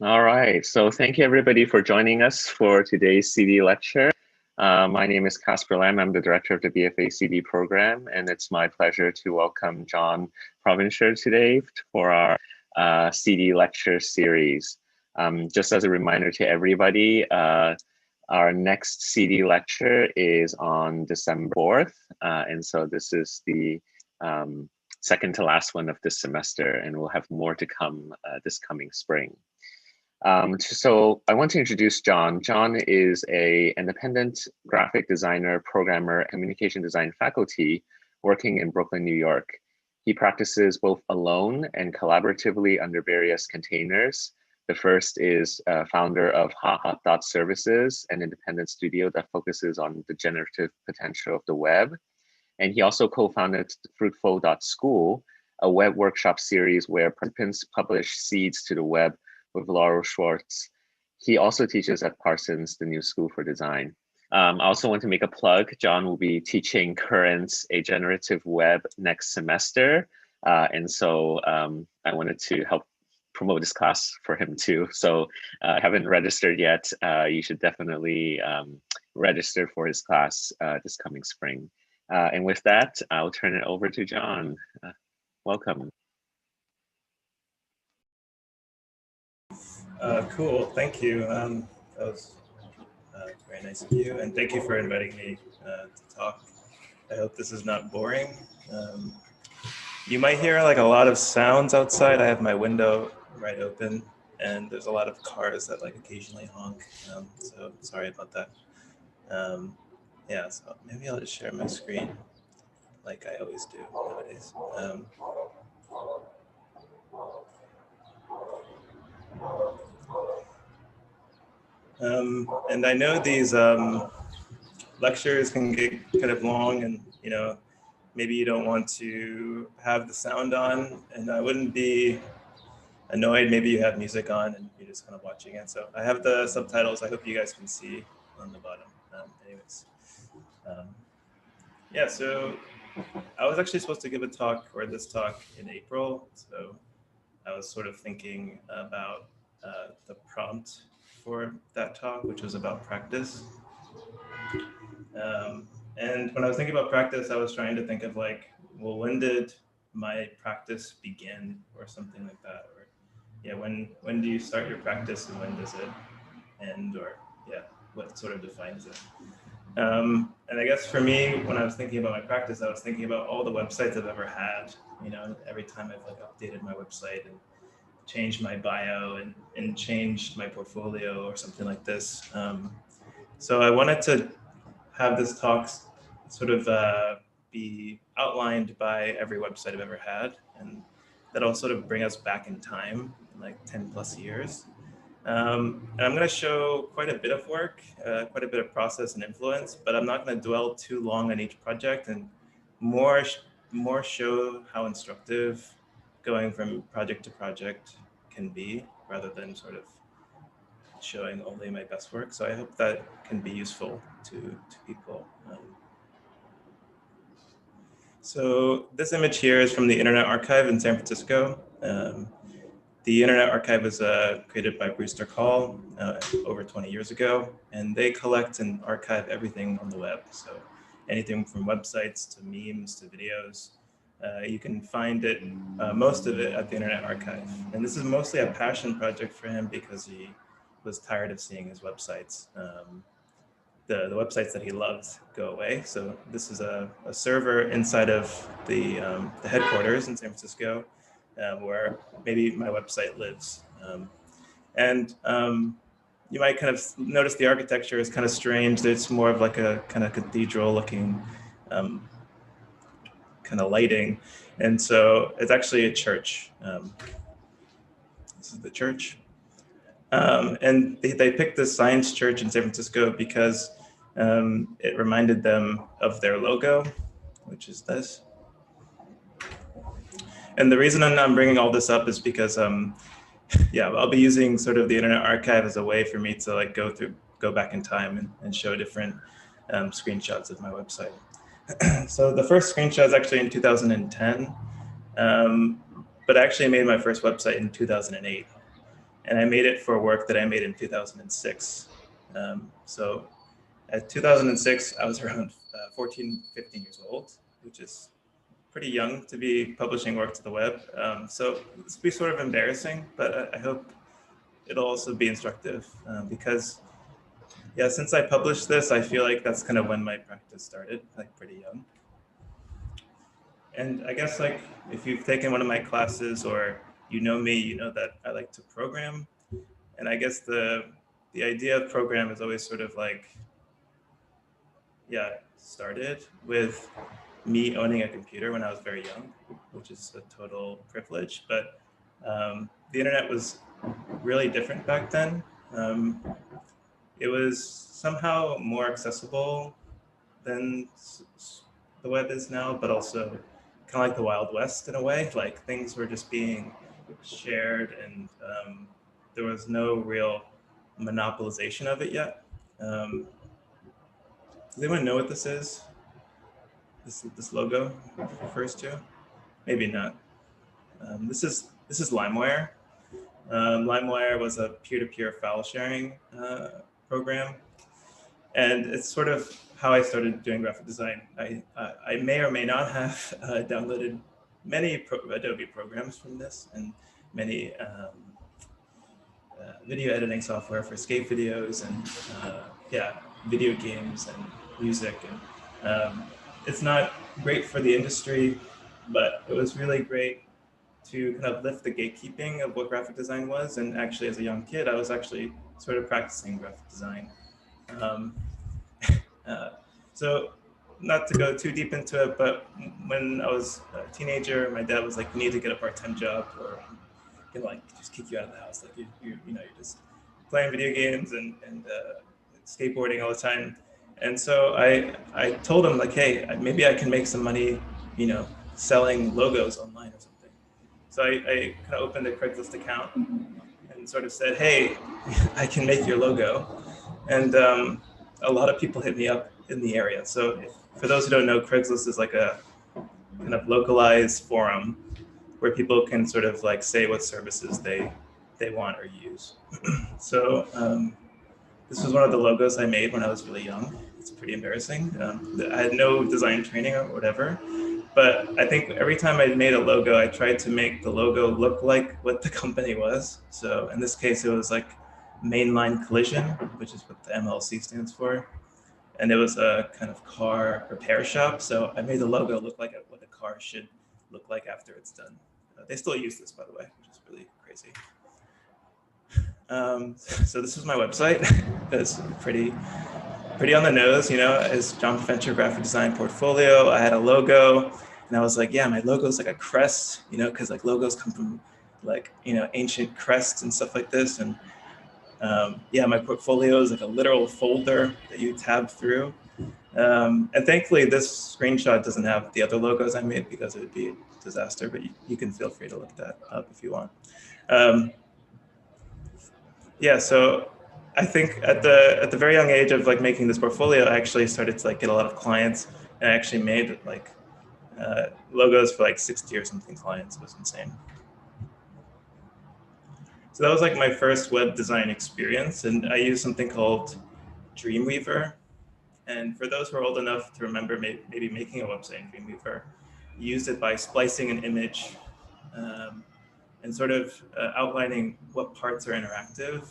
All right, so thank you everybody for joining us for today's CD lecture. My name is Casper Lam. I'm the director of the BFA CD program, and it's my pleasure to welcome John Provencher today for our CD lecture series. Just as a reminder to everybody, our next CD lecture is on December 4th, and so this is the second to last one of this semester, and we'll have more to come this coming spring. So I want to introduce John. John is an independent graphic designer, programmer, communication design faculty working in Brooklyn, New York. He practices both alone and collaboratively under various containers. The first is founder of HotHot.Services, an independent studio that focuses on the generative potential of the web. And he also co-founded Fruitful.School, a web workshop series where participants publish seeds to the web with Laurel Schwartz. He also teaches at Parsons, the New School for Design. I also want to make a plug. John will be teaching Currents, a generative web next semester. And so I wanted to help promote this class for him too. So I haven't registered yet. You should definitely register for his class this coming spring. And with that, I'll turn it over to John. Welcome. Cool, thank you. That was very nice of you, and thank you for inviting me to talk. I hope this is not boring. You might hear like a lot of sounds outside. I have my window right open, and there's a lot of cars that like occasionally honk, so sorry about that. Yeah, so maybe I'll just share my screen like I always do nowadays. And I know these lectures can get kind of long, and maybe you don't want to have the sound on, and I wouldn't be annoyed. Maybe you have music on and you're just kind of watching it. So I have the subtitles. I hope you guys can see on the bottom. Anyways, yeah. So I was actually supposed to give a talk, or this talk, in April. So I was sort of thinking about the prompt for that talk, which was about practice. And when I was thinking about practice, I was trying to think of like, well, when did my practice begin, or something like that? Or yeah, when do you start your practice and when does it end? Or yeah, what sort of defines it? And I guess for me, when I was thinking about my practice, I was thinking about all the websites I've ever had. Every time I've like updated my website and changed my bio and changed my portfolio or something like this. So I wanted to have this talk sort of be outlined by every website I've ever had, and that'll sort of bring us back in time, like 10 plus years. And I'm going to show quite a bit of work, quite a bit of process and influence, but I'm not going to dwell too long on each project, and more show how instructive going from project to project can be, rather than sort of showing only my best work. So I hope that can be useful to people. So this image here is from the Internet Archive in San Francisco. The Internet Archive was created by Brewster Call over 20 years ago, and they collect and archive everything on the web. So anything from websites to memes to videos. You can find it, most of it, at the Internet Archive. And this is mostly a passion project for him because he was tired of seeing his websites, the websites that he loved, go away. So this is a server inside of the headquarters in San Francisco, where maybe my website lives. You might kind of notice the architecture is kind of strange. It's more of like a kind of cathedral looking kind of lighting. And so it's actually a church. This is the church. And they picked this science church in San Francisco because it reminded them of their logo, which is this. And the reason I'm bringing all this up is because, yeah, I'll be using sort of the Internet Archive as a way for me to like go back in time and show different screenshots of my website. So the first screenshot is actually in 2010, but I actually made my first website in 2008. And I made it for work that I made in 2006. So at 2006, I was around 14, 15 years old, which is pretty young to be publishing work to the web. So this will be sort of embarrassing, but I hope it'll also be instructive because, yeah, since I published this, I feel like that's kind of when my practice started, like pretty young. And I guess like if you've taken one of my classes or you know me, you know that I like to program. And I guess the idea of program is always sort of like, yeah, started with me owning a computer when I was very young, which is a total privilege. But the internet was really different back then. It was somehow more accessible than the web is now, but also kind of like the Wild West in a way. Like things were just being shared, and there was no real monopolization of it yet. Does anyone know what this is? This logo refers to? Maybe not. This is LimeWire. LimeWire was a peer-to-peer file sharing program, and it's sort of how I started doing graphic design. I may or may not have downloaded many Adobe programs from this and many video editing software for skate videos and yeah, video games and music. And it's not great for the industry, but it was really great to kind of lift the gatekeeping of what graphic design was. And actually, as a young kid, I was actually sort of practicing graphic design. So not to go too deep into it, but when I was a teenager, my dad was like, "You need to get a part-time job, or I'm gonna like just kick you out of the house. Like you know, you're just playing video games and skateboarding all the time." And so I told him like, "Hey, maybe I can make some money, you know, selling logos online or something." So I kind of opened a Craigslist account and sort of said, "Hey, I can make your logo," and a lot of people hit me up in the area. So for those who don't know, Craigslist is like a kind of localized forum where people can sort of like say what services they want or use. So this was one of the logos I made when I was really young. It's pretty embarrassing. I had no design training or whatever, but I think every time I made a logo, I tried to make the logo look like what the company was. So in this case, it was like Mainline Collision, which is what the MLC stands for. And it was a kind of car repair shop. So I made the logo look like what a car should look like after it's done. They still use this, by the way, which is really crazy. So this is my website. It's pretty on the nose, you know, as John Provencher graphic design portfolio. I had a logo, and I was like, yeah, my logo is like a crest, you know, because like logos come from like, you know, ancient crests and stuff like this. And yeah, my portfolio is like a literal folder that you tab through. And thankfully, this screenshot doesn't have the other logos I made because it would be a disaster, but you can feel free to look that up if you want. Yeah, so I think at the very young age of like making this portfolio, I actually started to like get a lot of clients, and I actually made like logos for like 60 or something clients. It was insane. So that was like my first web design experience, and I used something called Dreamweaver. And for those who are old enough to remember maybe making a website in Dreamweaver, you used it by splicing an image and sort of outlining what parts are interactive.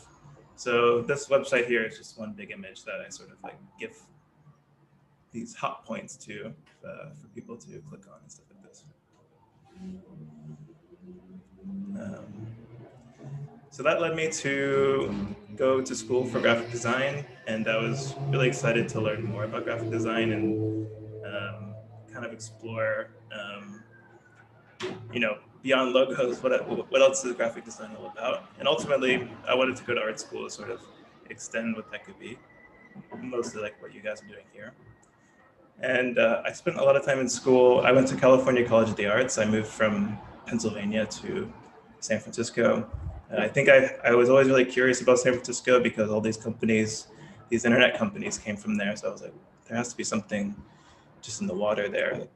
So this website here is just one big image that I sort of like give these hot points to for people to click on and stuff like this. So that led me to go to school for graphic design, and I was really excited to learn more about graphic design and kind of explore, you know, beyond logos, what else is graphic design all about? And ultimately, I wanted to go to art school to sort of extend what that could be, mostly like what you guys are doing here. And I spent a lot of time in school. I went to California College of the Arts. I moved from Pennsylvania to San Francisco. I think I was always really curious about San Francisco because all these companies, these internet companies came from there. So I was like, there has to be something just in the water there.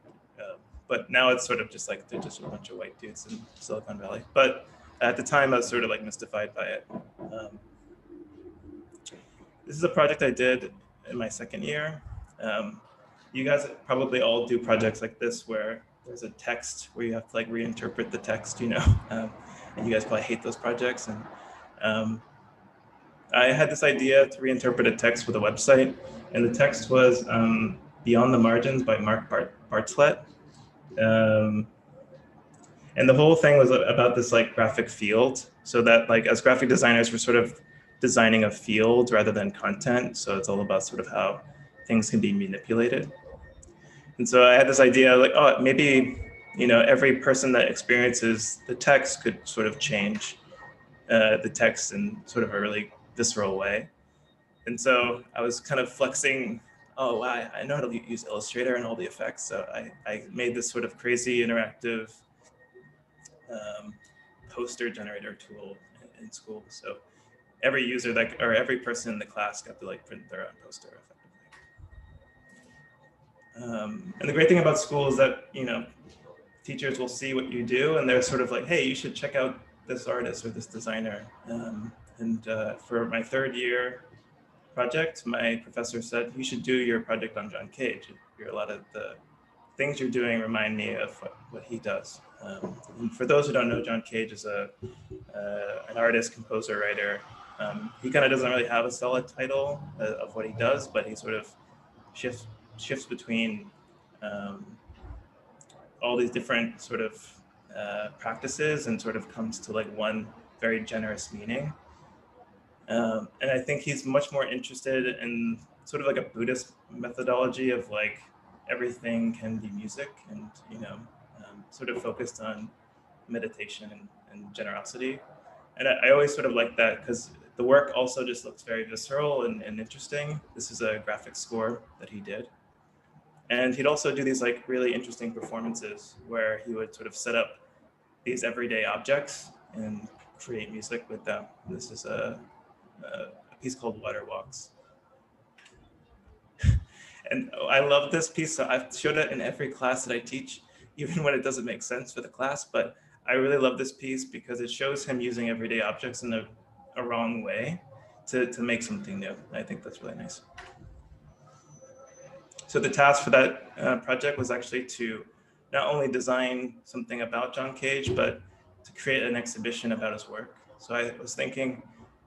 But now it's sort of just like they're just a bunch of white dudes in Silicon Valley. But at the time, I was sort of like mystified by it. This is a project I did in my second year. You guys probably all do projects like this where there's a text where you have to like reinterpret the text, you know, and you guys probably hate those projects. And I had this idea to reinterpret a text with a website, and the text was Beyond the Margins by Mark Bartlett. And the whole thing was about this like graphic field, so that like as graphic designers, we're sort of designing a field rather than content. So it's all about sort of how things can be manipulated. And so I had this idea like, oh, maybe, you know, every person that experiences the text could sort of change the text in sort of a really visceral way. And so I was kind of flexing, oh, wow, I know how to use Illustrator and all the effects. So I made this sort of crazy interactive poster generator tool in school. So every user that, or every person in the class got to like print their own poster effectively. And the great thing about school is that, you know, teachers will see what you do and they're sort of like, hey, you should check out this artist or this designer. For my third year project, my professor said, you should do your project on John Cage. A lot of the things you're doing remind me of what he does. And for those who don't know, John Cage is an artist, composer, writer. He kind of doesn't really have a solid title of what he does, but he sort of shifts between all these different sort of practices and sort of comes to like one very generous meaning. And I think he's much more interested in sort of like a Buddhist methodology of like everything can be music, and you know, sort of focused on meditation and generosity. And I always sort of like that because the work also just looks very visceral and interesting. This is a graphic score that he did. And he'd also do these like really interesting performances where he would sort of set up these everyday objects and create music with them. This is a piece called Water Walks. And I love this piece. So I've showed it in every class that I teach, even when it doesn't make sense for the class. But I really love this piece because it shows him using everyday objects in a wrong way to make something new. I think that's really nice. So the task for that project was actually to not only design something about John Cage, but to create an exhibition about his work. So I was thinking,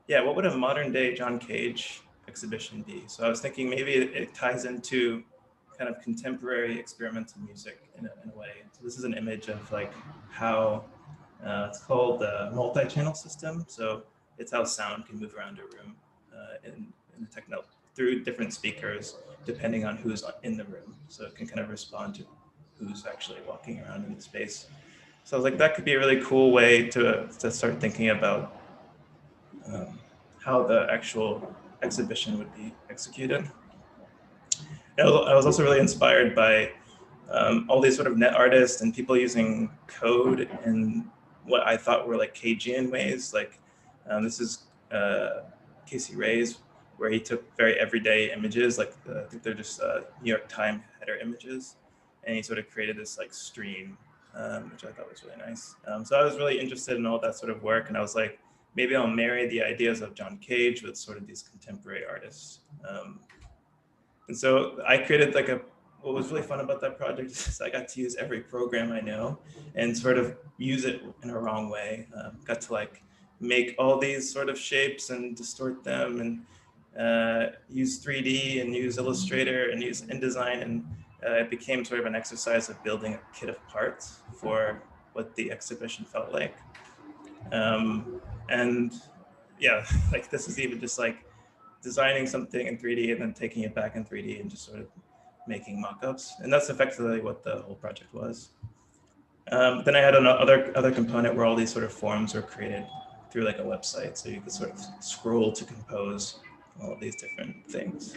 yeah, what would a modern day John Cage exhibition be? So I was thinking maybe it ties into kind of contemporary experimental music in a way. So this is an image of like how it's called the multi-channel system. So it's how sound can move around a room in the through different speakers, depending on who's in the room. So it can kind of respond to who's actually walking around in the space. So I was like, that could be a really cool way to start thinking about how the actual exhibition would be executed. I was also really inspired by all these sort of net artists and people using code in what I thought were like Cagean ways. Like this is Casey Ray's, where he took very everyday images, like I think they're just New York Times header images, and he sort of created this like stream, which I thought was really nice. So I was really interested in all that sort of work, and I was like, maybe I'll marry the ideas of John Cage with sort of these contemporary artists. And so I created like what was really fun about that project is I got to use every program I know and sort of use it in a wrong way. Got to like make all these sort of shapes and distort them and use 3D and use Illustrator and use InDesign, and it became sort of an exercise of building a kit of parts for what the exhibition felt like. And yeah, like this is even just like designing something in 3D and then taking it back in 3D and just sort of making mock-ups. And that's effectively what the whole project was. Then I had another component where all these sort of forms were created through like a website. So you could sort of scroll to compose all of these different things.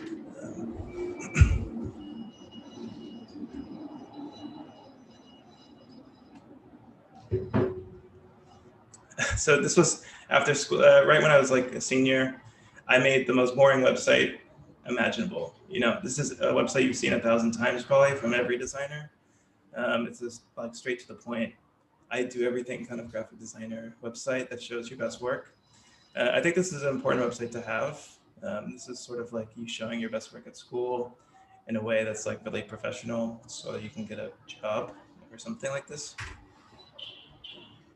So this was after school, right when I was like a senior. I made the most boring website imaginable. You know, this is a website you've seen 1,000 times probably from every designer. It's just like straight to the point. I do everything kind of graphic designer website that shows your best work. I think this is an important website to have. This is sort of like you showing your best work at school in a way that's like really professional, so you can get a job or something like this.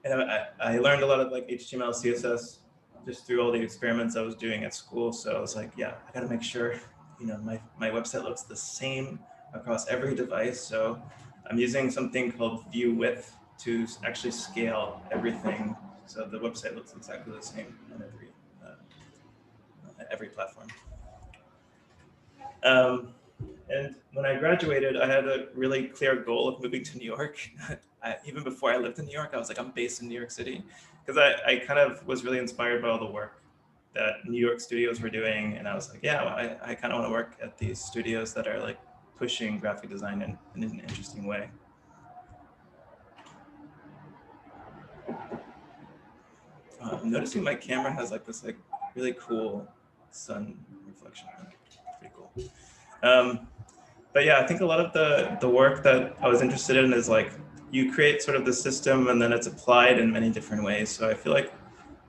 And I learned a lot of like HTML, CSS just through all the experiments I was doing at school. So I was like, yeah, I got to make sure, you know, my website looks the same across every device. So I'm using something called view width to actually scale everything so the website looks exactly the same on every platform. And when I graduated, I had a really clear goal of moving to New York. Even before I lived in New York, I was like, I'm based in New York City, because I kind of was really inspired by all the work that New York studios were doing. And I was like, yeah, well, I kind of want to work at these studios that are like pushing graphic design in an interesting way. I'm noticing my camera has like this like really cool sun reflection. Pretty cool. But yeah, I think a lot of the work that I was interested in is like you create sort of the system and then it's applied in many different ways. So I feel like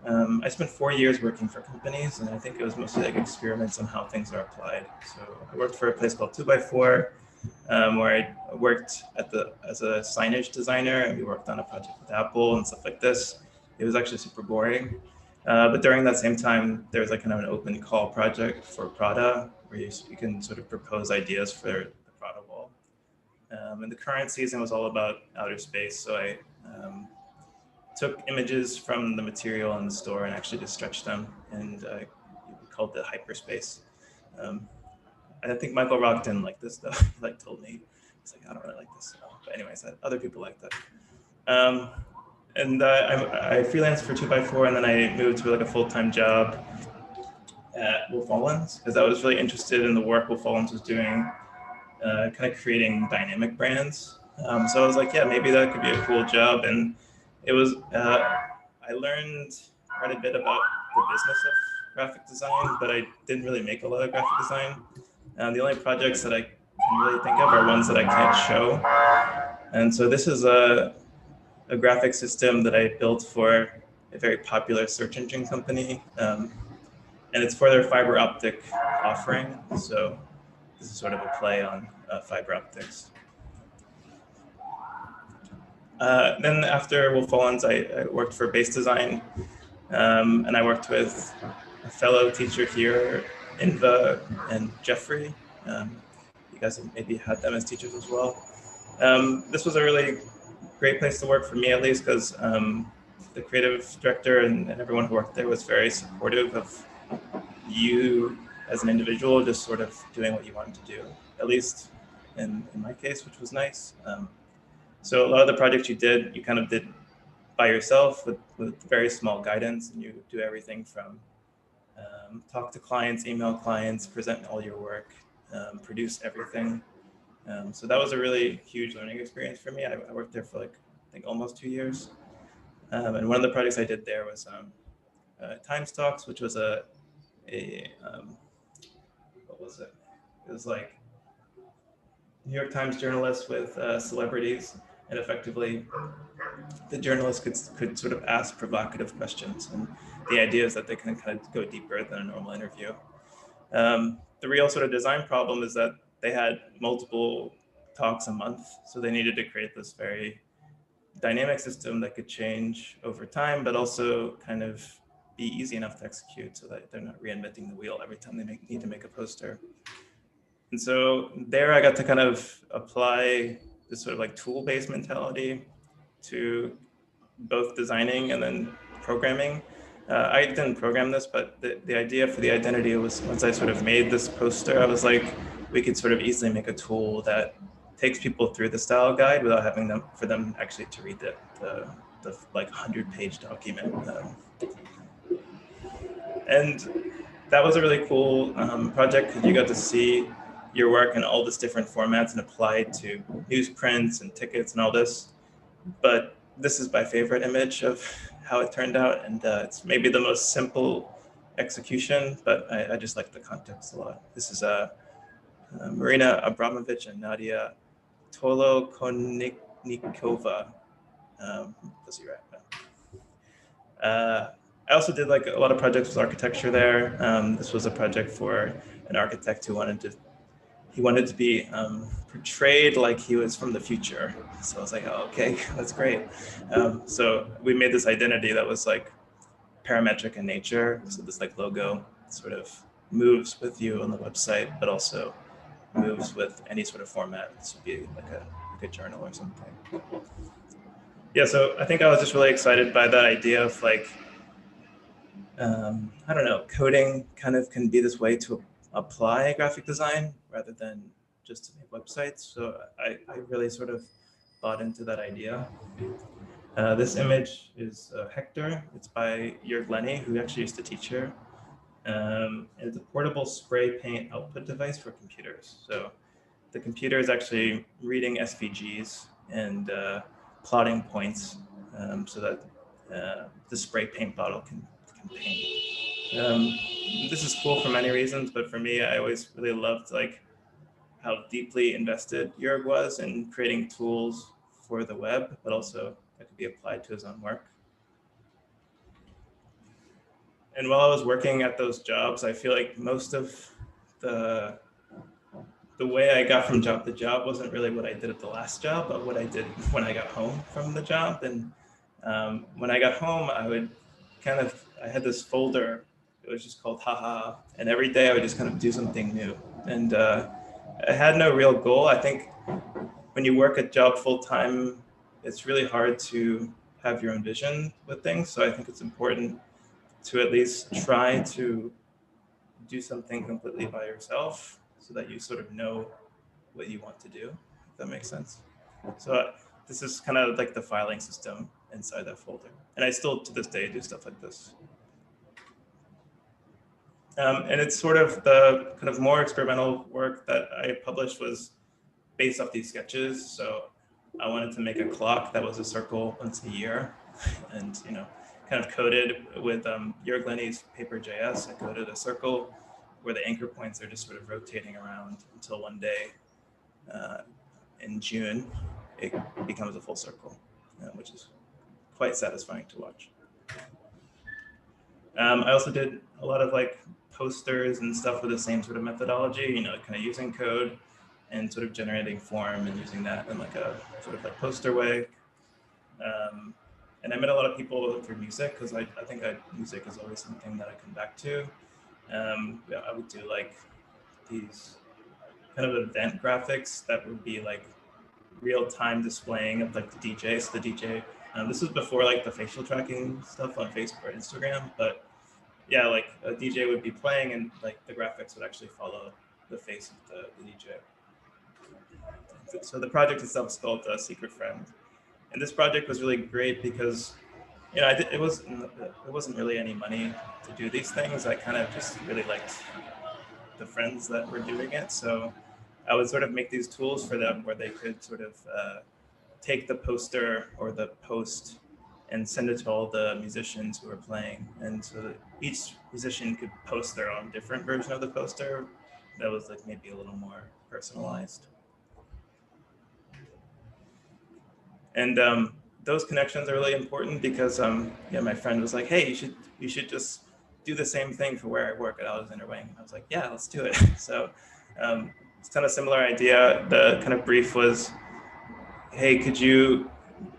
I spent 4 years working for companies, and I think it was mostly like experiments on how things are applied. So I worked for a place called 2x4, where I worked as a signage designer, and we worked on a project with Apple and stuff like this. It was actually super boring. But during that same time, there was like kind of an open call project for Prada, where you can sort of propose ideas for the Prada wall. And the current season was all about outer space. So I took images from the material in the store and actually just stretched them, and we called it hyperspace. I think Michael Rock didn't like this though. He like told me, he's like, I don't really like this at all. But anyways, other people liked it. And I freelanced for 2x4, and then I moved to like a full-time job at Wolf Owens, because I was really interested in the work Wolf Owens was doing, kind of creating dynamic brands. So I was like, yeah, maybe that could be a cool job. And it was, I learned quite a bit about the business of graphic design, but I didn't really make a lot of graphic design. The only projects that I can really think of are ones that I can't show. And so this is a graphic system that I built for a very popular search engine company. And it's for their fiber optic offering. So this is sort of a play on fiber optics. Then after Wolf Owens, I worked for Base Design, and I worked with a fellow teacher here, Inva and Jeffrey. You guys have maybe had them as teachers as well. This was a really great place to work for me, at least, because the creative director and everyone who worked there was very supportive of you as an individual, just sort of doing what you wanted to do, at least in my case, which was nice. So a lot of the projects you kind of did by yourself with very small guidance, and you do everything from talk to clients, email clients, present all your work, produce everything. So that was a really huge learning experience for me. I worked there for like, I think almost 2 years. And one of the projects I did there was Times Talks, which was what was it? It was like New York Times journalists with celebrities, and effectively the journalists could sort of ask provocative questions. And the idea is that they can kind of go deeper than a normal interview. The real sort of design problem is that they had multiple talks a month. So they needed to create this very dynamic system that could change over time, but also kind of be easy enough to execute so that they're not reinventing the wheel every time they need to make a poster. And so there I got to kind of apply this sort of like tool-based mentality to both designing and then programming. I didn't program this, but the idea for the identity was, once I sort of made this poster, I was like, we could sort of easily make a tool that takes people through the style guide without having for them actually to read the like 100-page document. And that was a really cool project, because you got to see your work in all these different formats and apply it to newsprints and tickets and all this. But this is my favorite image of how it turned out. And it's maybe the most simple execution, but I just like the context a lot. This is Marina Abramovich and Nadia Tolokonnikova. Was he right? No. I also did like a lot of projects with architecture there. This was a project for an architect who wanted to be portrayed like he was from the future. So I was like, oh, okay, that's great. So we made this identity that was like parametric in nature. So this like logo sort of moves with you on the website, but also moves with any sort of format. This would be like a journal or something. Yeah, so I think I was just really excited by that idea of like, I don't know, coding kind of can be this way to apply graphic design rather than just to make websites. So I really sort of bought into that idea. This image is Hector. It's by Jörg Lenny, who actually used to teach here. It's a portable spray paint output device for computers. So the computer is actually reading SVGs and plotting points so that the spray paint bottle can paint. This is cool for many reasons, but for me, I always really loved like how deeply invested Jörg was in creating tools for the web, but also that could be applied to his own work. And while I was working at those jobs, I feel like most of the way I got from job to job wasn't really what I did at the last job, but what I did when I got home from the job. And when I got home, I had this folder. It was just called Haha. And every day I would just kind of do something new. And I had no real goal. I think when you work a job full time, it's really hard to have your own vision with things. So I think it's important to at least try to do something completely by yourself so that you sort of know what you want to do, if that makes sense. So this is kind of like the filing system inside that folder. And I still, to this day, do stuff like this. And it's sort of the kind of more experimental work that I published was based off these sketches. So I wanted to make a clock that was a circle once a year and, kind of coded with Jörg Lenny's paper.js. I coded a circle where the anchor points are just sort of rotating around until one day in June, it becomes a full circle, which is quite satisfying to watch. I also did a lot of like posters and stuff with the same sort of methodology, kind of using code and sort of generating form and using that in like a sort of like poster way. And I met a lot of people through music because I think music is always something that I come back to. I would do like these kind of event graphics that would be like real-time displaying of like the DJ. So the DJ, this was before like the facial tracking stuff on Facebook or Instagram, but yeah, like a DJ would be playing and like the graphics would actually follow the face of the DJ. So the project itself is called Secret Friend. And this project was really great because, it wasn't really any money to do these things. I kind of just really liked the friends that were doing it. So I would sort of make these tools for them where they could sort of take the poster or the post and send it to all the musicians who are playing. And so that each musician could post their own different version of the poster that was like maybe a little more personalized. And those connections are really important because my friend was like, hey, you should just do the same thing for where I work at Alexander Wang. I was like, yeah, let's do it. So it's kind of similar idea. The kind of brief was, hey,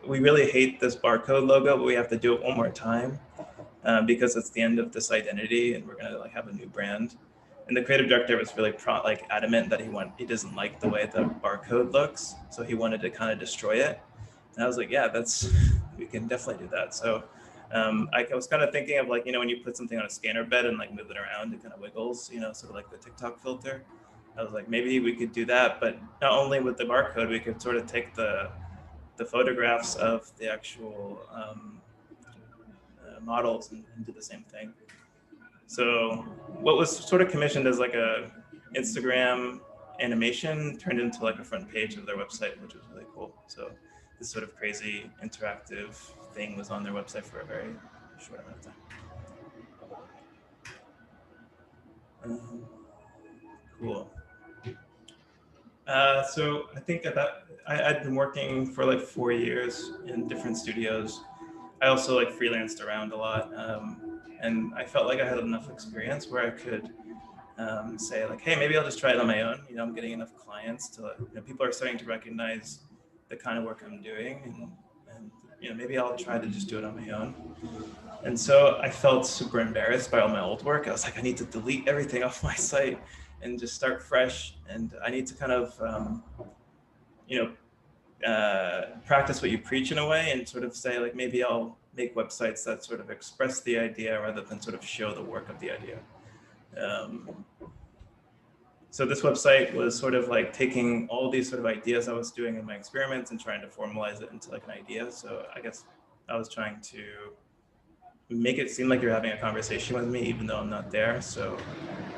we really hate this barcode logo, but we have to do it one more time because it's the end of this identity and we're gonna like have a new brand. And the creative director was really adamant that he doesn't like the way the barcode looks. So he wanted to kind of destroy it. And I was like, yeah, we can definitely do that. So I was kind of thinking of like, when you put something on a scanner bed and like move it around, it kind of wiggles, sort of like the TikTok filter. I was like, maybe we could do that, but not only with the barcode, we could sort of take the photographs of the actual models and do the same thing. So what was sort of commissioned as like a Instagram animation turned into like a front page of their website, which was really cool. So this sort of crazy interactive thing was on their website for a very short amount of time. Cool. So I think I'd been working for like 4 years in different studios. I also like freelanced around a lot, and I felt like I had enough experience where I could say like, hey, maybe I'll just try it on my own. You know, I'm getting enough clients to, you know, people are starting to recognize the kind of work I'm doing, and you know, maybe I'll try to just do it on my own. And so I felt super embarrassed by all my old work. I was like, I need to delete everything off my site and just start fresh. And I need to kind of, you know, practice what you preach in a way, and sort of say like, maybe I'll make websites that sort of express the idea rather than sort of show the work of the idea. So this website was sort of like taking all these sort of ideas I was doing in my experiments and trying to formalize it into like an idea. So I guess I was trying to make it seem like you're having a conversation with me, even though I'm not there. So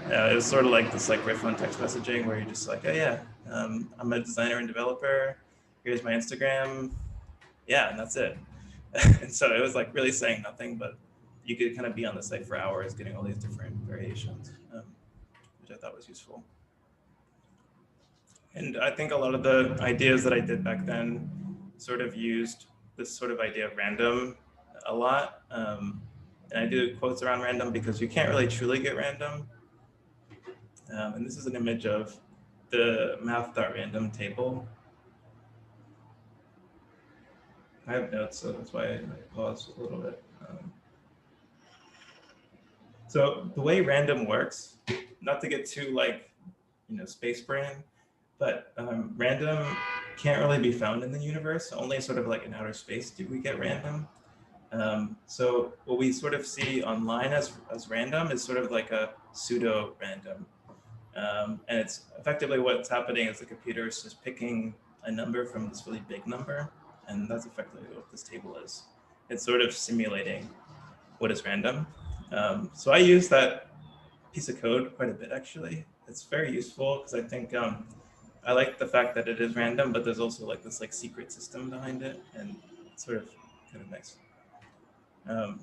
it was sort of like this like riff on text messaging where you're just like, oh yeah, I'm a designer and developer. Here's my Instagram. Yeah, and that's it. And so it was like really saying nothing, but you could kind of be on the site for hours getting all these different variations, which I thought was useful. And I think a lot of the ideas that I did back then sort of used this sort of idea of random a lot. And I do quotes around random because you can't really truly get random. And this is an image of the math.random table. I have notes, so that's why I paused a little bit. So the way random works, not to get too like, you know, space brain, but random can't really be found in the universe. Only sort of like in outer space do we get random. So what we sort of see online as random is sort of like a pseudo random. And it's effectively what's happening is the computer is just picking a number from this really big number. And that's effectively what this table is. It's sort of simulating what is random. So I use that piece of code quite a bit, actually. It's very useful because I think I like the fact that it is random, but there's also like this like secret system behind it, and it's sort of kind of nice. And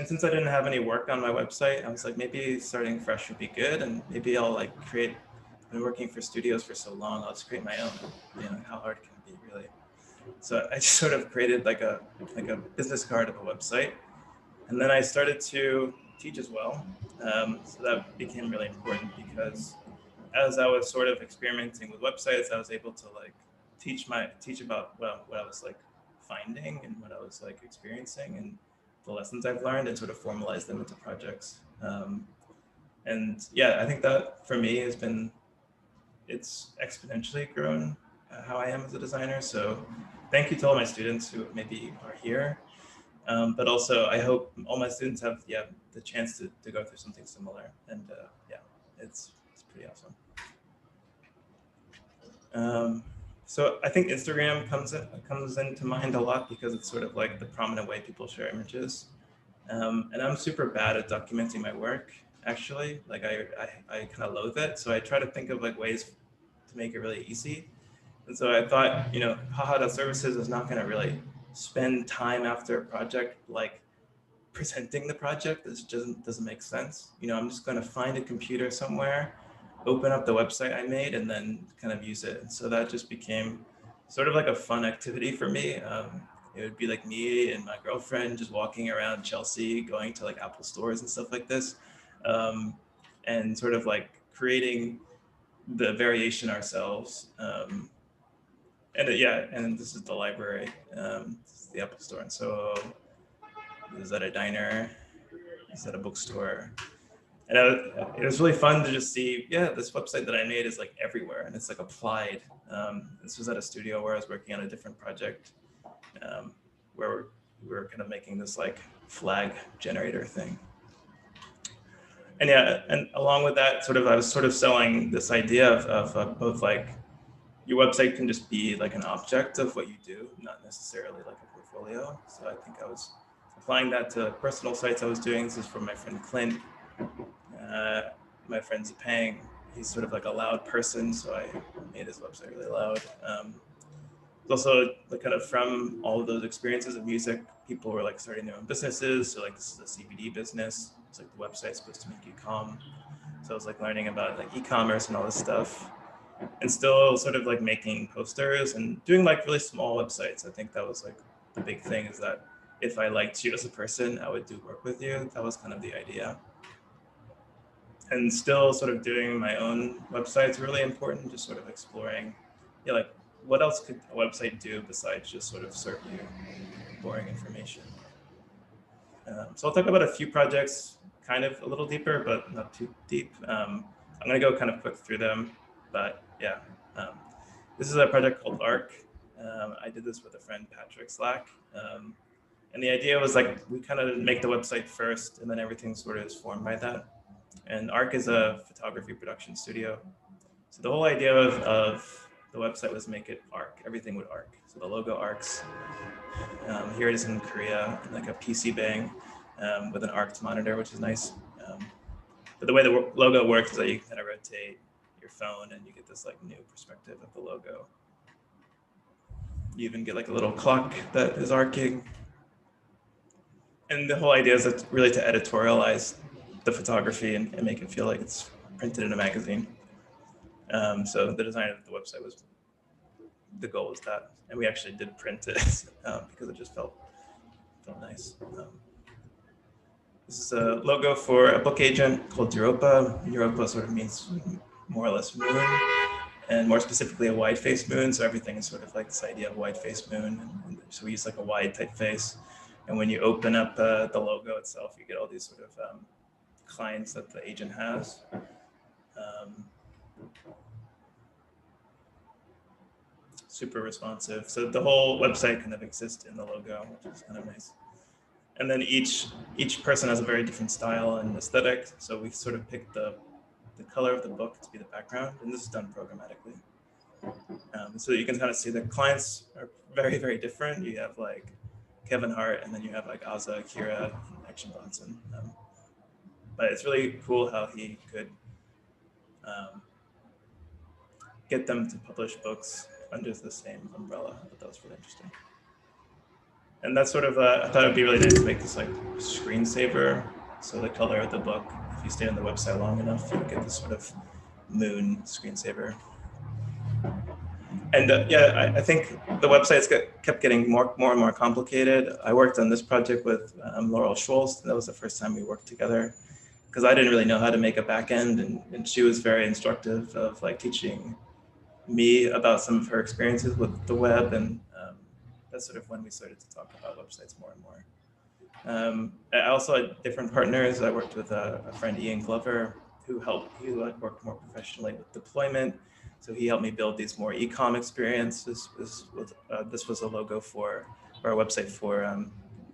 since I didn't have any work on my website, I was like, maybe starting fresh would be good, and maybe I'll like create. I've been working for studios for so long, I'll just create my own. You know, how hard can it be, really? So I just sort of created like a business card of a website, and then I started to teach as well. So that became really important because as I was sort of experimenting with websites, I was able to like teach about what I was like finding and what I was like experiencing and the lessons I've learned, and sort of formalize them into projects. And yeah, I think that for me has been, it's exponentially grown how I am as a designer. So thank you to all my students who maybe are here. But also I hope all my students have the chance to go through something similar. And yeah, it's pretty awesome. So I think Instagram comes into mind a lot because it's sort of like the prominent way people share images. And I'm super bad at documenting my work, actually. Like I kind of loathe it. So I try to think of like ways to make it really easy. And so I thought, you know, haha.services is not going to really spend time after a project like presenting the project. This doesn't make sense. You know, I'm just going to find a computer somewhere, open up the website I made, and then kind of use it. And so that just became sort of like a fun activity for me. It would be like me and my girlfriend just walking around Chelsea, going to like Apple stores and stuff like this, and sort of like creating the variation ourselves. And this is the library. This is the Apple store. And so is that a diner? Is that a bookstore? And it was really fun to just see, this website that I made is like everywhere, and it's like applied. This was at a studio where I was working on a different project, where we were kind of making this like flag generator thing. And and along with that, I was sort of selling this idea of both like your website can just be like an object of what you do, not necessarily like a portfolio. So I think I was applying that to personal sites I was doing. This is from my friend Clint. My friend Zepang, he's sort of like a loud person, so I made his website really loud. Also, like kind of from all of those experiences of music, people were like starting their own businesses. So like this is a CBD business. It's like the website's supposed to make you calm. So I was like learning about like e-commerce and all this stuff, and still sort of like making posters and doing like really small websites. I think that was like the big thing, is that if I liked you as a person, I would do work with you. That was kind of the idea. And still sort of doing my own websites really important, just sort of exploring, yeah, like what else could a website do besides just sort of serve you boring information. So I'll talk about a few projects kind of a little deeper, but not too deep. I'm going to go kind of quick through them, but yeah. This is a project called ARC. I did this with a friend, Patrick Slack. And the idea was like, we kind of make the website first, and then everything sort of is formed by that. And ARC is a photography production studio. So the whole idea of the website was make it arc. Everything would arc. So the logo arcs. Here it is in Korea, like a PC bang with an arced monitor, which is nice. But the way the logo works is that you can kind of rotate your phone and you get this like new perspective of the logo. You even get like a little clock that is arcing. And the whole idea is really to editorialize the photography and make it feel like it's printed in a magazine. So the design of the website was, the goal was that, and we actually did print it because it just felt nice. This is a logo for a book agent called Europa. Europa sort of means more or less moon, and more specifically a wide-faced moon. So everything is sort of like this idea of wide-faced moon. And so we use like a wide typeface. And when you open up the logo itself, you get all these sort of clients that the agent has. Super responsive. So the whole website kind of exists in the logo, which is kind of nice. And then each person has a very different style and aesthetic. So we sort of picked the color of the book to be the background, and this is done programmatically. So you can kind of see the clients are very, very different. You have like Kevin Hart, and then you have like Asa Akira and Action Bronson. But it's really cool how he could get them to publish books under the same umbrella. I thought that was really interesting. And that's sort of, I thought it'd be really nice to make this like screensaver. So the color of the book, if you stay on the website long enough, you get this sort of moon screensaver. And yeah, I think the websites kept getting more and more complicated. I worked on this project with Laurel Schultz. That was the first time we worked together, because I didn't really know how to make a backend, and she was very instructive of like teaching me about some of her experiences with the web, and that's sort of when we started to talk about websites more and more. I also had different partners. I worked with a friend, Ian Glover, who worked more professionally with deployment. So he helped me build these more e-com experiences. This was a logo for, or a website for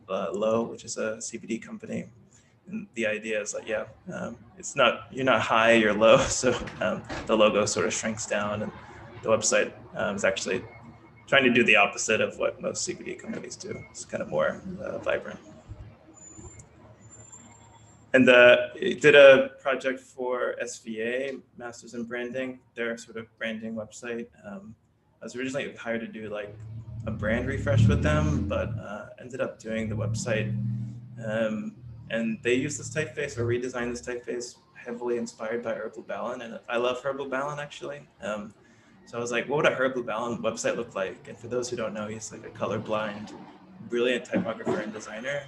Low, which is a CBD company. And the idea is like, yeah, you're not high, you're low. So the logo sort of shrinks down, and the website is actually trying to do the opposite of what most CBD companies do. It's kind of more vibrant. And did a project for SVA, Masters in Branding, their sort of branding website. I was originally hired to do like a brand refresh with them, but ended up doing the website. And they use this typeface, or redesigned this typeface, heavily inspired by Herb Lubalin. And I love Herb Lubalin, actually. So I was like, what would a Herb Lubalin website look like? And for those who don't know, he's like a colorblind, brilliant typographer and designer.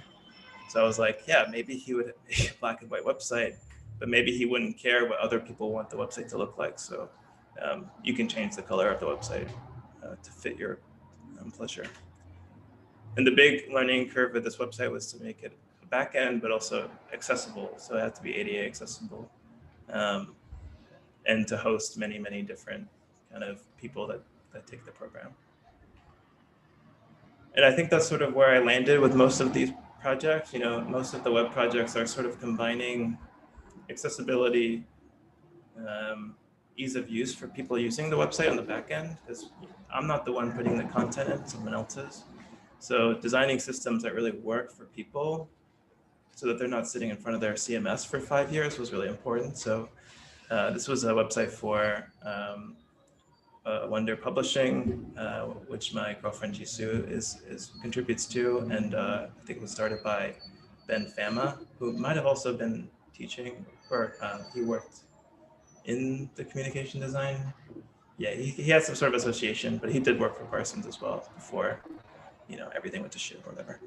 So I was like, yeah, maybe he would make a black and white website, but maybe he wouldn't care what other people want the website to look like. So you can change the color of the website to fit your pleasure. And the big learning curve of this website was to make it a back end, but also accessible. So it had to be ADA accessible, and to host many, many different kind of people that take the program. And I think that's sort of where I landed with most of these projects. You know, most of the web projects are sort of combining accessibility, ease of use for people using the website on the back end, because I'm not the one putting the content in, someone else is. So designing systems that really work for people so that they're not sitting in front of their CMS for 5 years was really important. So this was a website for Wonder Publishing, which my girlfriend Jisoo contributes to, and I think it was started by Ben Fama, who might have also been teaching, or he worked in the communication design. Yeah, he had some sort of association, but he did work for Parsons as well before, you know, everything went to shit or whatever.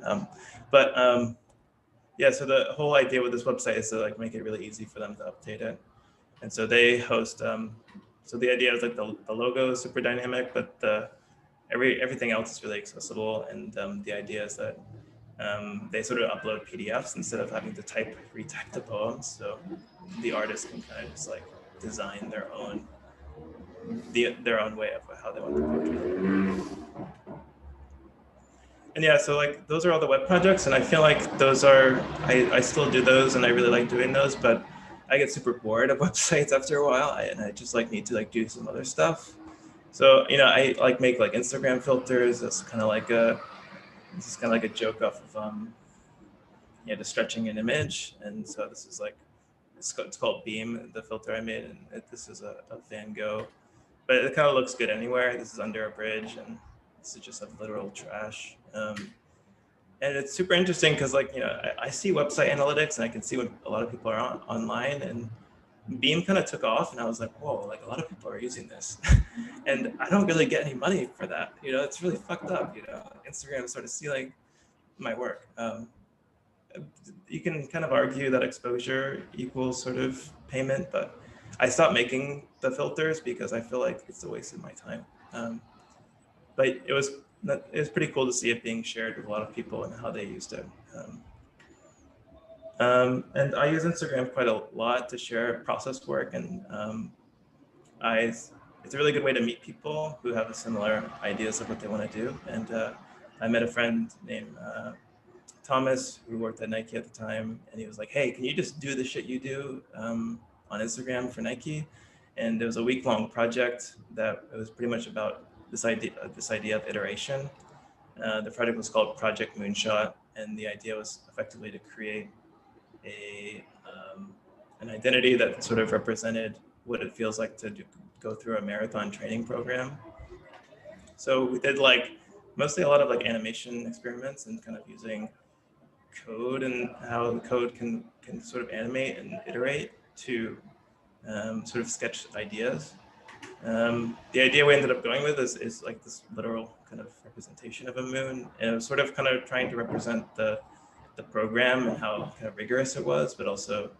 Yeah, so the whole idea with this website is to like make it really easy for them to update it. And so they host, so the idea is like the logo is super dynamic, but everything else is really accessible. And the idea is that they sort of upload PDFs instead of having to retype the poems. So the artist can kind of just like design their own way of how they want the poetry to look. And yeah, so like those are all the web projects, and I feel like those are, I still do those, and I really like doing those, but I get super bored of websites after a while, and I just like need to like do some other stuff. So, you know, I like make like Instagram filters. That's kind of like a joke off of yeah, just stretching an image. And so this is like, it's called Beam, the filter I made, and this is a Van Gogh, but it kind of looks good anywhere. This is under a bridge, and this is just a literal trash. And it's super interesting because, like, you know, I see website analytics and I can see when a lot of people are online, and Beam kind of took off, and I was like, whoa, like a lot of people are using this. And I don't really get any money for that. You know, it's really fucked up. You know, Instagram is sort of stealing my work. You can kind of argue that exposure equals sort of payment, but I stopped making the filters because I feel like it's a waste of my time. But it was pretty cool to see it being shared with a lot of people and how they used it. And I use Instagram quite a lot to share process work, and it's a really good way to meet people who have similar ideas of what they want to do. And I met a friend named Thomas, who worked at Nike at the time, and he was like, hey, can you just do the shit you do on Instagram for Nike? And it was a week-long project that it was pretty much about this idea of iteration. The project was called Project Moonshot, and the idea was effectively to create an identity that sort of represented what it feels like to go through a marathon training program. So we did like mostly a lot of like animation experiments and kind of using code and how the code can sort of animate and iterate to sort of sketch ideas. The idea we ended up going with is like this literal kind of representation of a moon, and it was sort of kind of trying to represent the program and how kind of rigorous it was, but also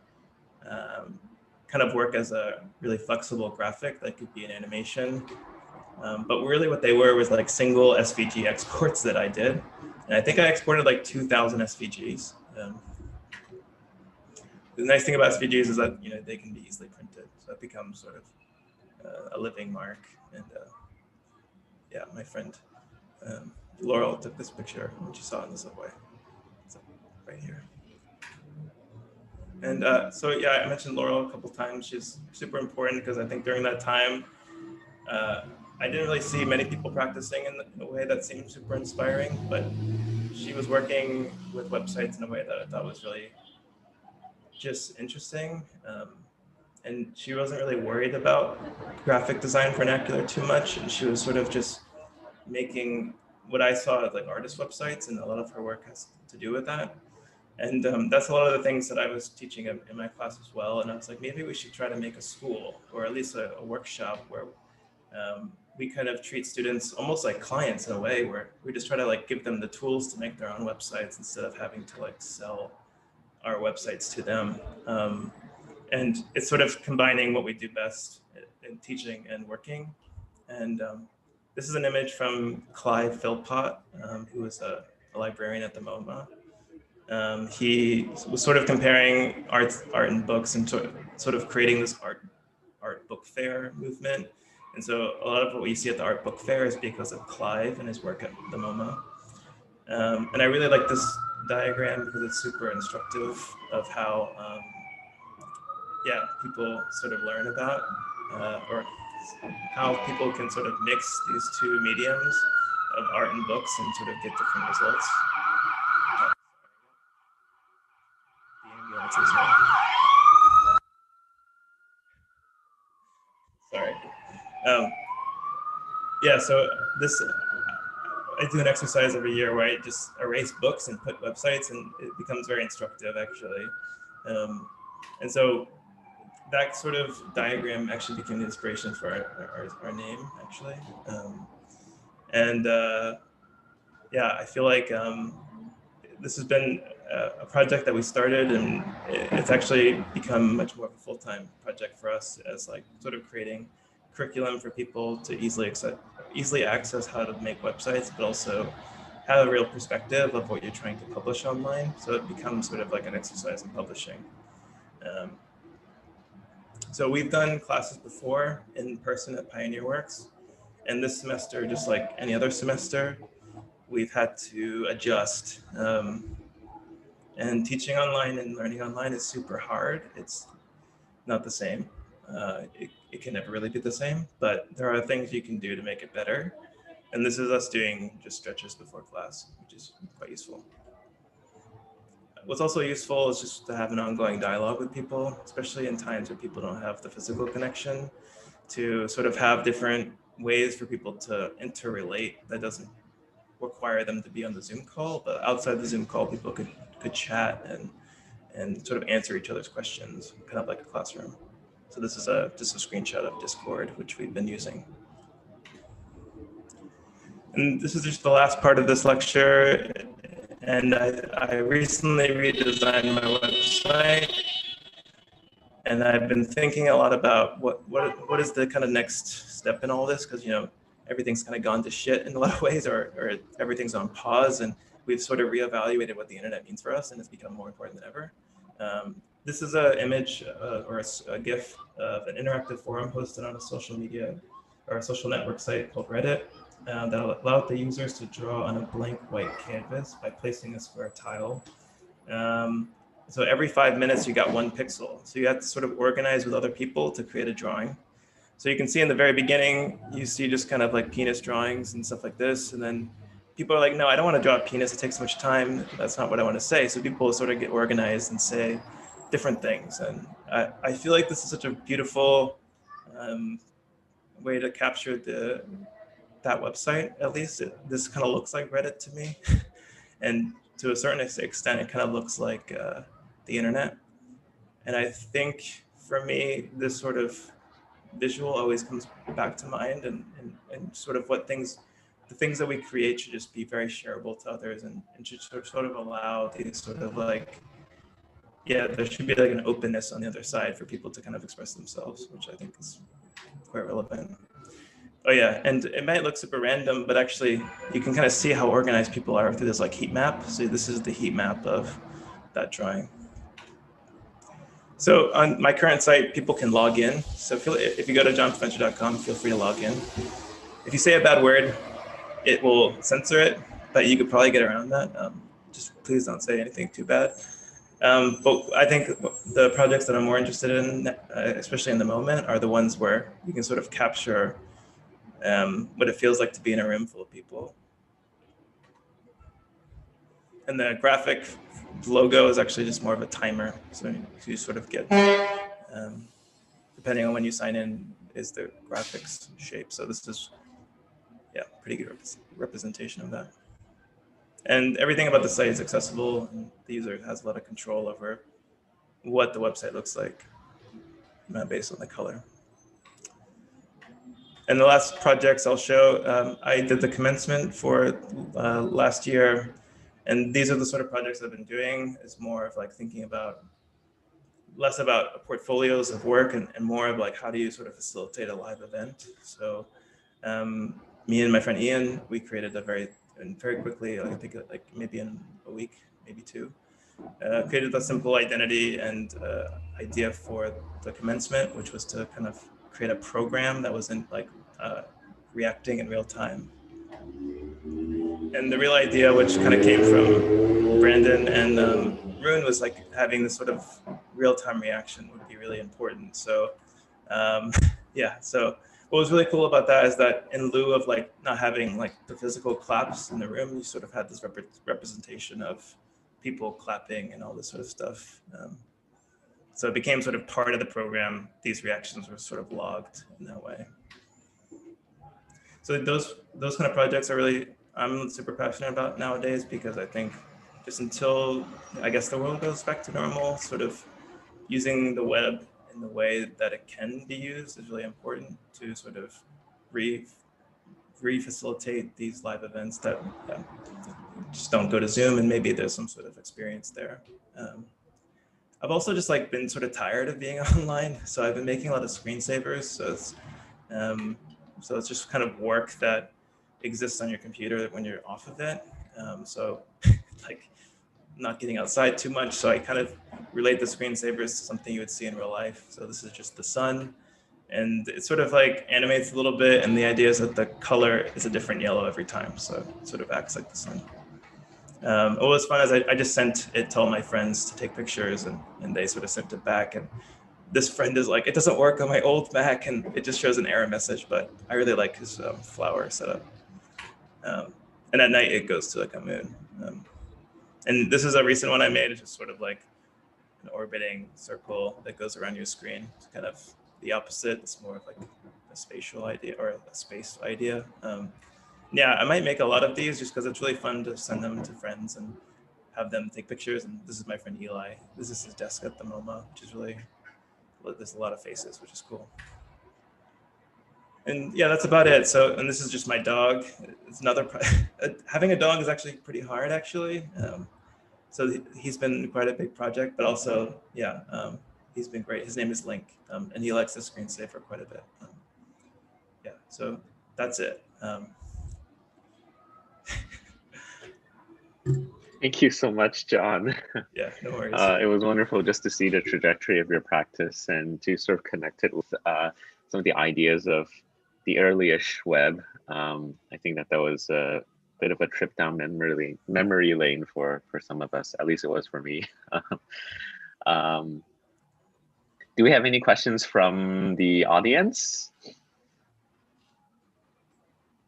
kind of work as a really flexible graphic that could be an animation. But really what they were was like single SVG exports that I did. And I think I exported like 2,000 SVGs. The nice thing about SVGs is that, you know, they can be easily printed. So it becomes sort of a living mark. And yeah, my friend Laurel took this picture when she saw it in the subway. It's right here. And so yeah, I mentioned Laurel a couple times. She's super important because I think during that time, I didn't really see many people practicing in a way that seemed super inspiring, but she was working with websites in a way that I thought was really just interesting. And she wasn't really worried about graphic design vernacular too much. And she was sort of just making what I saw as like artist websites, and a lot of her work has to do with that. And that's a lot of the things that I was teaching in my class as well. And I was like, maybe we should try to make a school, or at least a workshop where we kind of treat students almost like clients in a way, where we just try to like give them the tools to make their own websites instead of having to like sell our websites to them. And it's sort of combining what we do best in teaching and working. And this is an image from Clive Philpott, who was a librarian at the MoMA. He was sort of comparing art and books, and sort of creating this art book fair movement. And so a lot of what you see at the art book fair is because of Clive and his work at the MoMA. And I really like this diagram because it's super instructive of how yeah, people sort of learn about or how people can sort of mix these two mediums of art and books and sort of get different results. The ambulance is here. Sorry. Yeah, so I do an exercise every year where I just erase books and put websites, and it becomes very instructive actually. And so that sort of diagram actually became the inspiration for our name, actually. Yeah, I feel like this has been a project that we started, and it's actually become much more of a full-time project for us, as like sort of creating curriculum for people to easily access how to make websites, but also have a real perspective of what you're trying to publish online. So it becomes sort of like an exercise in publishing. So we've done classes before in person at Pioneer Works, and this semester, just like any other semester, we've had to adjust. And teaching online and learning online is super hard. It's not the same. It can never really be the same, but there are things you can do to make it better. And this is us doing just stretches before class, which is quite useful. What's also useful is just to have an ongoing dialogue with people, especially in times where people don't have the physical connection, to sort of have different ways for people to interrelate that doesn't require them to be on the Zoom call, but outside the Zoom call, people could chat and sort of answer each other's questions, kind of like a classroom. So this is just a screenshot of Discord, which we've been using. And this is just the last part of this lecture. And I recently redesigned my website. And I've been thinking a lot about what is the kind of next step in all this, because, you know, everything's kind of gone to shit in a lot of ways, or everything's on pause, and we've sort of reevaluated what the internet means for us, and it's become more important than ever. This is an image or a GIF of an interactive forum hosted on a social media or a social network site called Reddit that allowed the users to draw on a blank white canvas by placing a square tile. So every 5 minutes, you got 1 pixel. So you have to sort of organize with other people to create a drawing. So you can see in the very beginning, you see just kind of like penis drawings and stuff like this. And then people are like, no, I don't want to draw a penis. It takes so much time. That's not what I want to say. So people sort of get organized and say different things. And I feel like this is such a beautiful way to capture that website, at least. This kind of looks like Reddit to me. And to a certain extent, it kind of looks like the internet. And I think for me, this sort of visual always comes back to mind, and sort of the things that we create should just be very shareable to others, and should sort of allow these sort of like, yeah, there should be like an openness on the other side for people to kind of express themselves, which I think is quite relevant. Oh yeah, and it might look super random, but actually you can kind of see how organized people are through this like heat map. So this is the heat map of that drawing. So on my current site, people can log in. So if you go to johnprovencher.com, feel free to log in. If you say a bad word, it will censor it, but you could probably get around that. Just please don't say anything too bad. But I think the projects that I'm more interested in, especially in the moment, are the ones where you can sort of capture what it feels like to be in a room full of people. And the graphic logo is actually just more of a timer. So you sort of get, depending on when you sign in, is the graphics shape. So this is, yeah, pretty good representation of that. And everything about the site is accessible, and the user has a lot of control over what the website looks like based on the color. And the last projects I'll show, I did the commencement for last year. And these are the sort of projects I've been doing. It's more of like thinking about, less about portfolios of work and more of like, how do you sort of facilitate a live event? So me and my friend Ian, we created very quickly, I think like maybe in a week, maybe 2, created a simple identity and idea for the commencement, which was to kind of create a program that was in like reacting in real time. And the real idea, which kind of came from Brandon and Rune, was like having this sort of real-time reaction would be really important. So yeah, so what was really cool about that is that in lieu of like not having like the physical claps in the room, you sort of had this representation of people clapping and all this sort of stuff. So it became sort of part of the program. These reactions were sort of logged in that way. So those kind of projects are really, I'm super passionate about nowadays, because I think just until, I guess, the world goes back to normal, sort of using the web in the way that it can be used is really important to sort of re-facilitate these live events that just don't go to Zoom, and maybe there's some sort of experience there. I've also just like been sort of tired of being online, so I've been making a lot of screensavers. So it's just kind of work that exists on your computer when you're off of it. So like not getting outside too much. So I kind of relate the screensavers to something you would see in real life. So this is just the sun, and it sort of like animates a little bit. And the idea is that the color is a different yellow every time. So it sort of acts like the sun. What was fun is I just sent it to all my friends to take pictures, and they sort of sent it back. And this friend is like, it doesn't work on my old Mac, and it just shows an error message, but I really like his flower setup. And at night it goes to like a moon. And this is a recent one I made. It's just sort of like an orbiting circle that goes around your screen. It's kind of the opposite. It's more of like a spatial idea or a space idea. Yeah, I might make a lot of these just because it's really fun to send them to friends and have them take pictures. And this is my friend Eli. This is his desk at the MoMA, which is really, there's a lot of faces, which is cool. And yeah, that's about it. So, and this is just my dog. It's another, having a dog is actually pretty hard actually. So he's been quite a big project, but also, yeah, he's been great. His name is Link, and he likes the screensaver quite a bit. Yeah, so that's it. Thank you so much, John. Yeah, no worries. It was wonderful just to see the trajectory of your practice and to sort of connect it with some of the ideas of the early-ish web. I think that was a bit of a trip down memory lane for some of us. At least it was for me. Do we have any questions from the audience?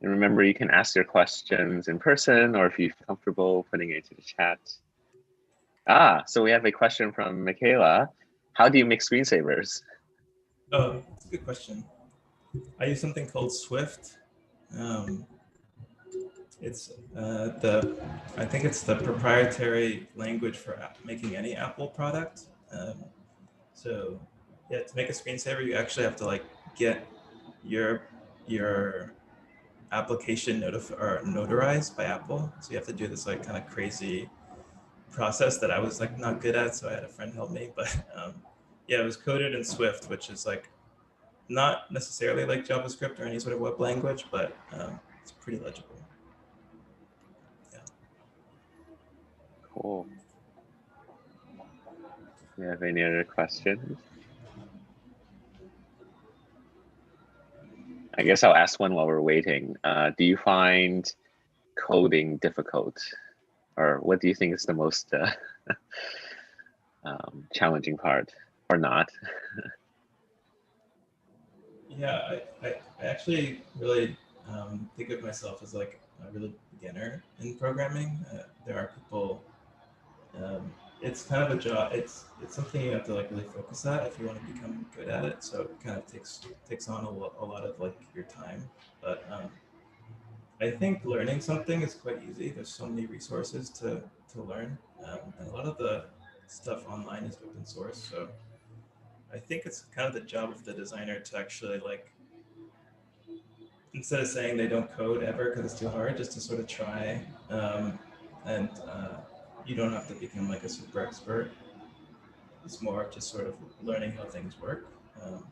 And remember, you can ask your questions in person, or if you feel comfortable putting it into the chat. So we have a question from Michaela. How do you make screensavers? Oh, that's a good question. I use something called Swift. It's I think it's the proprietary language for making any Apple product. So yeah, to make a screensaver, you actually have to like get your application notarized by Apple. So you have to do this like kind of crazy process that I was like not good at. So I had a friend help me, but yeah, it was coded in Swift, which is like not necessarily like JavaScript or any sort of web language, but it's pretty legible. Yeah. Cool. Do you have any other questions? I guess I'll ask one while we're waiting. Do you find coding difficult? Or what do you think is the most challenging part, or not? Yeah, I actually really think of myself as like a really beginner in programming. There are people, it's kind of a job, it's something you have to like really focus at if you want to become good at it. So it kind of takes on a lot of like your time. But I think learning something is quite easy. There's so many resources to learn. And a lot of the stuff online is open source. So I think it's kind of the job of the designer to actually like, instead of saying they don't code ever because it's too hard, just to sort of try. And you don't have to become like a super expert. It's more of just sort of learning how things work. But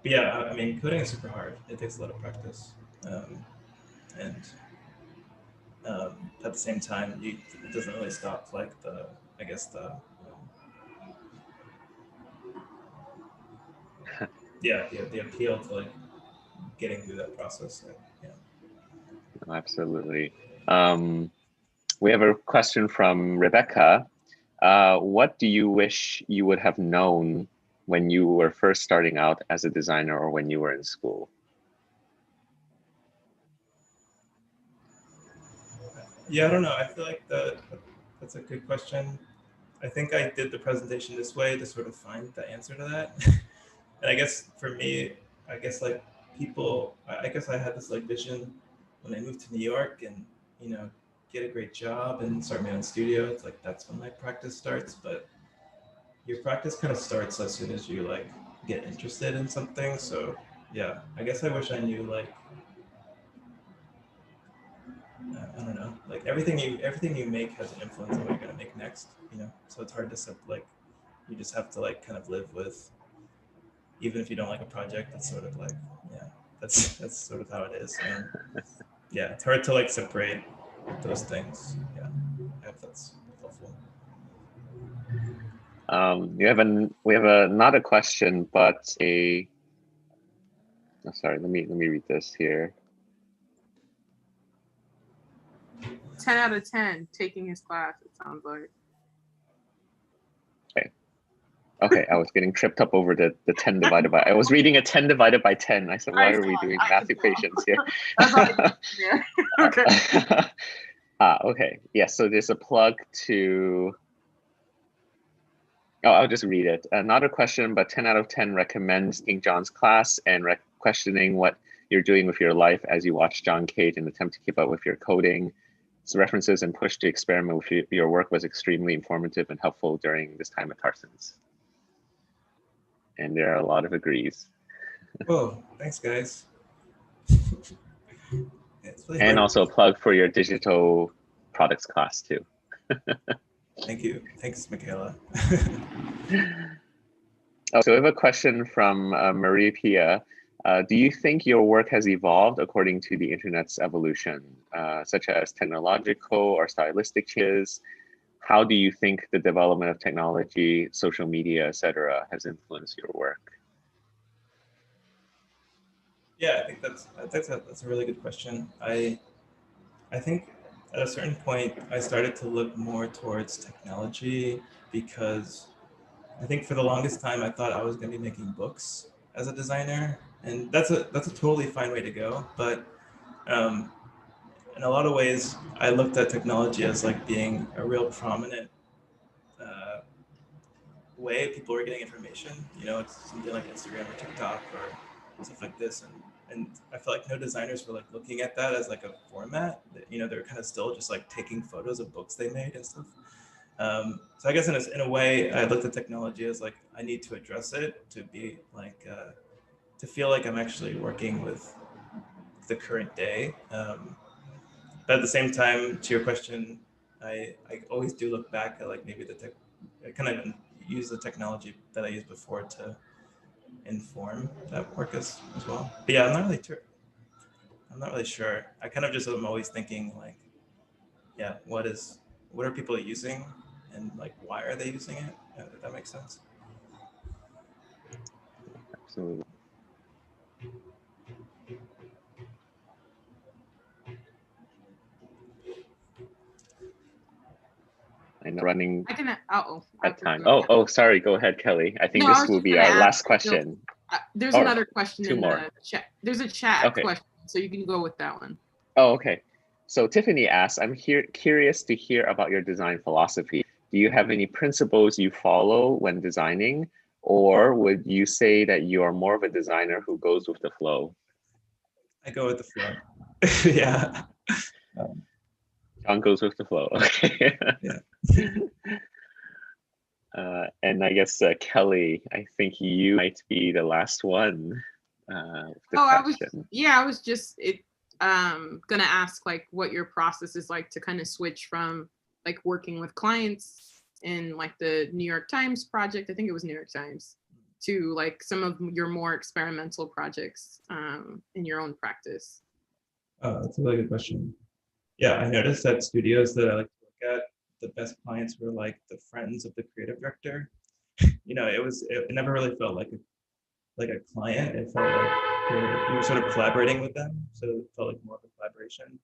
yeah, I mean, coding is super hard. It takes a lot of practice. And at the same time, it doesn't really stop like I guess the appeal to like getting through that process. Yeah. Absolutely. We have a question from Rebecca. What do you wish you would have known when you were first starting out as a designer or when you were in school? Yeah, I don't know. I feel like that's a good question. I think I did the presentation this way to sort of find the answer to that. And I guess for me, I guess like I guess I had this like vision when I moved to New York and, you know, get a great job and start my own studio. It's like, that's when my practice starts. But your practice kind of starts as soon as you like get interested in something. So yeah, I guess I wish I knew like I don't know, like everything you make has an influence on what you're gonna make next, you know. So it's hard to like you just have to like kind of live with, even if you don't like a project. It's sort of like yeah, that's sort of how it is, and yeah, it's hard to like separate those things. Yeah, I hope that's helpful. We have a not a question, but a. Oh, sorry, let me read this here. 10 out of 10 taking his class, it sounds like. Okay, I was getting tripped up over the 10 divided by. I was reading a 10 divided by 10. I said, why are we doing math equations here? Yeah. Okay. Okay. Yes. Yeah, so there's a plug to. Oh, I'll just read it. Not a question, but 10 out of 10 recommends King John's class and questioning what you're doing with your life as you watch John Cage and attempt to keep up with your coding. So references and push to experiment with your work was extremely informative and helpful during this time at Tarson's. And there are a lot of agrees. Whoa, thanks guys. Really and also a plug for your digital products class too. Thank you. Thanks, Michaela. So we have a question from Maria Pia. Do you think your work has evolved according to the internet's evolution, such as technological or stylistic changes? How do you think the development of technology, social media, etc., has influenced your work? Yeah, I think that's a really good question. I think at a certain point I started to look more towards technology because I think for the longest time I thought I was going to be making books as a designer, and that's a totally fine way to go. But in a lot of ways, I looked at technology as like being a real prominent way people were getting information. You know, it's something like Instagram or TikTok or stuff like this, and I felt like no designers were like looking at that as like a format. You know, they're kind of still just like taking photos of books they made and stuff. So I guess in a way, I looked at technology as like I need to address it to be like to feel like I'm actually working with the current day. But at the same time, to your question, I always do look back at like maybe the tech, I kind of use the technology that I used before to inform that work as well. But yeah, I'm not really sure. I kind of just am always thinking like, yeah, what are people using, and like why are they using it? If that makes sense. Absolutely. I know running at time. Oh, sorry. Go ahead, Kelly. I think this will be our last question. There's another question in more. The chat. There's a chat question, so you can go with that one. Oh, okay. So Tiffany asks, I'm curious to hear about your design philosophy. Do you have any principles you follow when designing, or would you say that you are more of a designer who goes with the flow? I go with the flow. Yeah. John goes with the flow. Okay. Yeah. And I guess Kelly, I think you might be the last one. I was just gonna ask like what your process is like to kind of switch from like working with clients in like the New York Times project, I think it was New York Times, to like some of your more experimental projects in your own practice. Oh, that's a really good question. Yeah, I noticed that studios that I like to work at, the best clients were like the friends of the creative director. You know, it never really felt like a client. It felt like you were sort of collaborating with them, so it felt like more of a collaboration.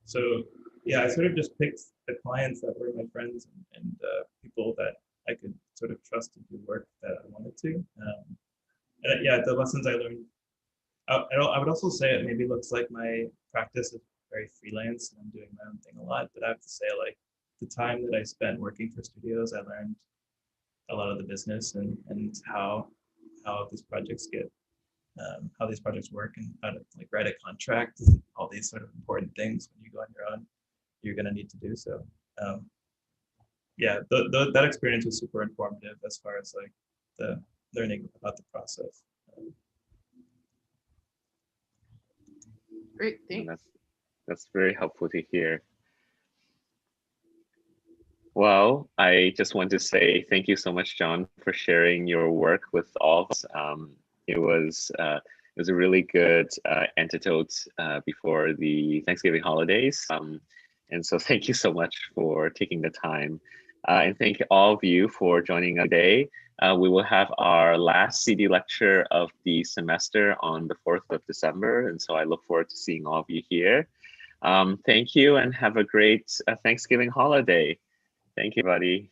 So yeah, I sort of just picked the clients that were my friends and people that I could sort of trust to do work that I wanted to. And yeah, the lessons I learned. I would also say it maybe looks like my practice is very freelance and I'm doing my own thing a lot, but I have to say like the time that I spent working for studios, I learned a lot of the business and how these projects get how these projects work and how to like write a contract, all these sort of important things when you go on your own, you're going to need to do. So yeah, that experience was super informative as far as like the learning about the process. Great, thanks. That's very helpful to hear. Well, I just want to say thank you so much, John, for sharing your work with all of us. It was a really good antidote before the Thanksgiving holidays. And so thank you so much for taking the time. And thank all of you for joining us today. We will have our last CD lecture of the semester on the 4th of December. And so I look forward to seeing all of you here. Thank you and have a great Thanksgiving holiday. Thank you, buddy.